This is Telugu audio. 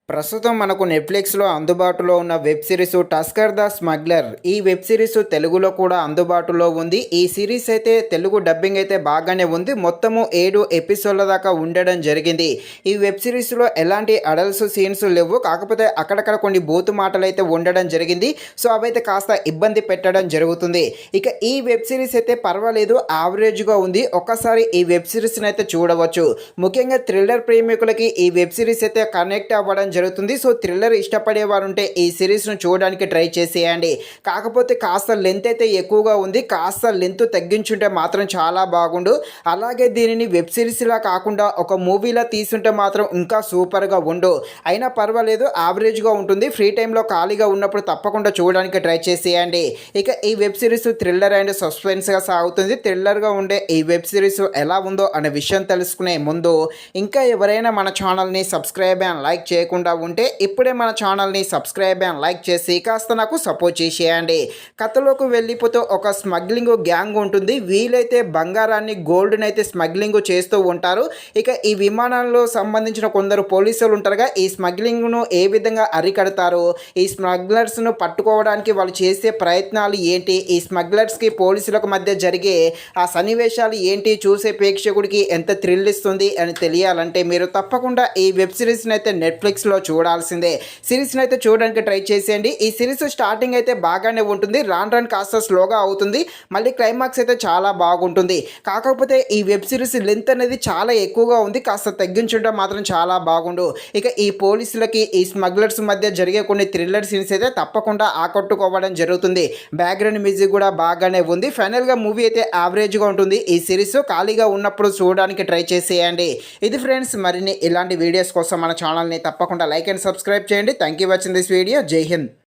ప్రస్తుతం మనకు నెట్‌ఫ్లిక్స్‌లో అందుబాటులో ఉన్న web series 'tusker the smuggler'. ఈ వెబ్ సిరీస్ తెలుగులో కూడా అందుబాటులో ఉంది. ఈ సిరీస్ అయితే తెలుగు డబ్బింగ్ అయితే బాగానే ఉంది. మొత్తము 7 ఎపిసోడ్ల దాకా ఉండడం జరిగింది. ఈ వెబ్ సిరీస్‌లో ఎలాంటి అడల్ట్స్ సీన్స్ లేవు. కాకపోతే అక్కడక్కడ కొన్ని బూతు మాటలైతే ఉండడం జరిగింది. సో అవైతే కాస్త ఇబ్బంది పెట్టడం జరుగుతుంది. ఇక ఈ వెబ్ సిరీస్ అయితే పర్వాలేదు, యావరేజ్‌గా ఉంది. ఒక్కసారి ఈ వెబ్ సిరీస్‌ని అయితే చూడవచ్చు. ముఖ్యంగా థ్రిల్లర్ ప్రేమికులకి ఈ వెబ్ సిరీస్ అయితే కనెక్ట్ అవ్వడం జరుగుతుంది. సో థ్రిల్లర్ ఇష్టపడేవారు ఉంటే ఈ సిరీస్ను చూడడానికి ట్రై చేసేయండి. కాకపోతే కాస్త లెంత్ అయితే ఎక్కువగా ఉంది. కాస్త లెంత్ తగ్గించుంటే మాత్రం చాలా బాగుండు. అలాగే దీనిని వెబ్ సిరీస్లా కాకుండా ఒక మూవీలా తీసుంటే మాత్రం ఇంకా సూపర్గా ఉండు. అయినా పర్వాలేదు, యావరేజ్గా ఉంటుంది. ఫ్రీ టైంలో ఖాళీగా ఉన్నప్పుడు తప్పకుండా చూడడానికి ట్రై చేసేయండి. ఇక ఈ వెబ్ సిరీస్ థ్రిల్లర్ అండ్ సస్పెన్స్గా సాగుతుంది. థ్రిల్లర్గా ఉండే ఈ వెబ్ సిరీస్ ఎలా ఉందో అనే విషయం తెలుసుకునే ముందు ఇంకా ఎవరైనా మన ఛానల్ని సబ్స్క్రైబ్ అండ్ లైక్ చేయకుండా ఉంటే ఇప్పుడే మన ఛానల్ని సబ్స్క్రైబ్ అండ్ లైక్ చేసి కాస్త నాకు సపోర్ట్ చేసేయండి. కథలోకి వెళ్ళిపోతే ఒక స్మగ్లింగ్ గ్యాంగ్ ఉంటుంది. వీలైతే బంగారాన్ని, గోల్డ్ని అయితే స్మగ్లింగ్ చేస్తూ ఉంటారు. ఇక ఈ విమానంలో సంబంధించిన కొందరు పోలీసులు ఉంటారుగా, ఈ స్మగ్లింగ్ను ఏ విధంగా అరికడతారు, ఈ స్మగ్లర్స్ను పట్టుకోవడానికి వాళ్ళు చేసే ప్రయత్నాలు ఏంటి, ఈ స్మగ్లర్స్కి పోలీసులకు మధ్య జరిగే ఆ సన్నివేశాలు ఏంటి, చూసే ప్రేక్షకుడికి ఎంత థ్రిల్ ఇస్తుంది అని తెలియాలంటే మీరు తప్పకుండా ఈ వెబ్ సిరీస్ని అయితే నెట్ఫ్లిక్స్లో చూడాల్సిందే. సిరీస్ని అయితే చూడడానికి ట్రై చేసేయండి. ఈ సిరీస్ స్టార్టింగ్ అయితే బాగానే ఉంటుంది. రాను కాస్త స్లోగా అవుతుంది. మళ్ళీ క్లైమాక్స్ అయితే చాలా బాగుంటుంది. కాకపోతే ఈ వెబ్ సిరీస్ లెంత్ అనేది చాలా ఎక్కువగా ఉంది. కాస్త తగ్గించుంటే మాత్రం చాలా బాగుండు. ఇక ఈ పోలీసులకి, ఈ స్మగ్లర్స్ మధ్య జరిగే కొన్ని థ్రిల్లర్ సీన్స్ అయితే తప్పకుండా ఆకట్టుకోవడం జరుగుతుంది. బ్యాక్గ్రౌండ్ మ్యూజిక్ కూడా బాగానే ఉంది. ఫైనల్గా మూవీ అయితే యావరేజ్గా ఉంటుంది. ఈ సిరీస్ ఖాళీగా ఉన్నప్పుడు చూడడానికి ట్రై చేసేయండి. ఇది ఫ్రెండ్స్, మరిన్ని ఇలాంటి వీడియోస్ కోసం మన ఛానల్ని తప్పకుండా లైక్ అండ్ సబ్స్క్రైబ్ చేయండి. Thank you watching this video. జై హింద్.